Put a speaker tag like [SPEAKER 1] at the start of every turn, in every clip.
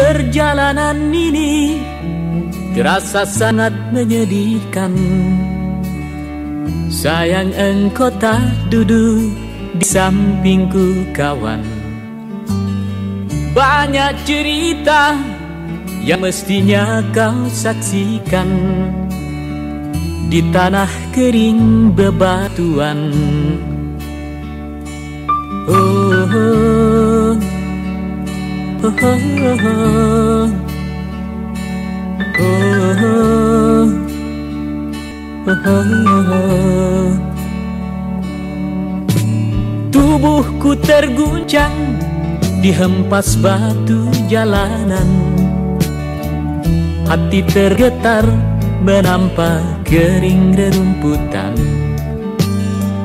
[SPEAKER 1] Perjalanan ini terasa sangat menyedihkan. Sayang engkau tak duduk di sampingku kawan. Banyak cerita yang mestinya kau saksikan di tanah kering bebatuan. Oh, oh, oh, oh, oh, oh, oh, oh. Tubuhku terguncang dihempas batu jalanan. Hati tergetar menampak kering rerumputan.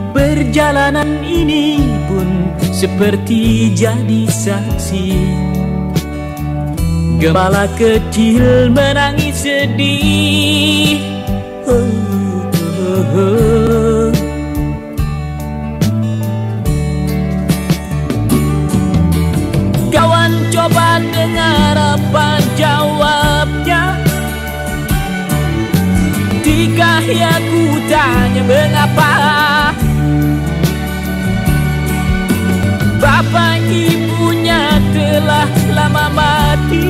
[SPEAKER 1] Perjalanan ini pun seperti jadi saksi. Gembala kecil menangis sedih. Oh, oh, oh. Kawan coba dengar apa jawabnya. Jika aku tanya mengapa, bapak ibunya telah lama mati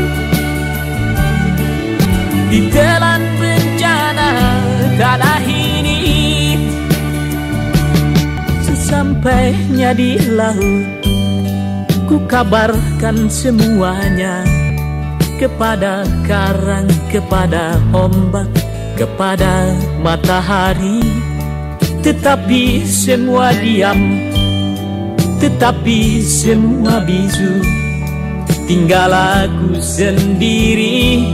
[SPEAKER 1] ditelan bencana tanah ini. Sesampainya di laut, ku kabarkan semuanya kepada karang, kepada ombak, kepada matahari. Tetapi semua diam, tetapi semua bisu. Tinggal aku sendiri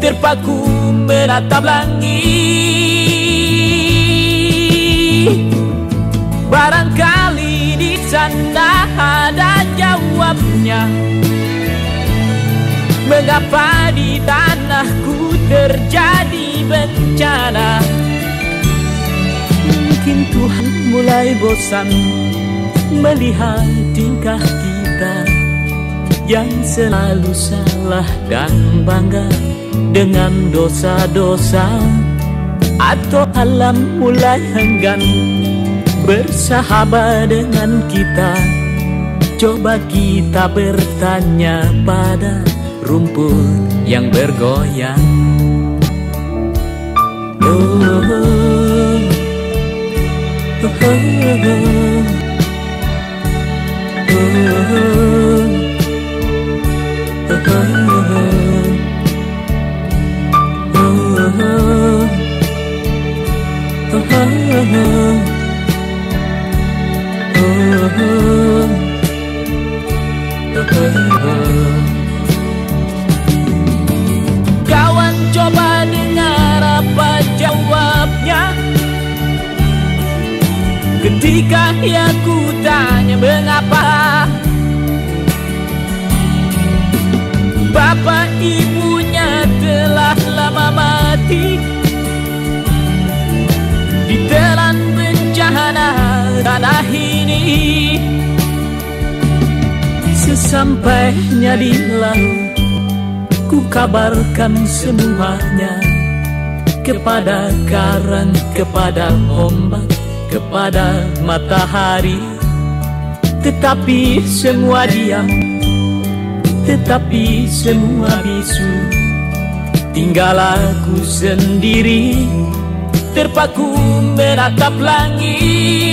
[SPEAKER 1] terpaku menatap langit. Barangkali di sana ada jawabnya. Mengapa di tanahku terjadi bencana? Mungkin Tuhan mulai bosan melihat tingkah kita yang selalu salah dan bangga dengan dosa-dosa. Atau alam mulai enggan bersahabat dengan kita. Coba kita bertanya pada rumput yang bergoyang. Oh, oh, oh, oh, kawan coba dengar apa jawabnya. Ketika aku tanya mengapa, bapak ibunya telah lama mati ditelan bencana tanah ini. Sesampainya di laut, ku kabarkan semuanya kepada karang, kepada ombak, kepada matahari. Tetapi semua diam, tetapi semua bisu. Tinggal aku sendiri terpaku menatap langit.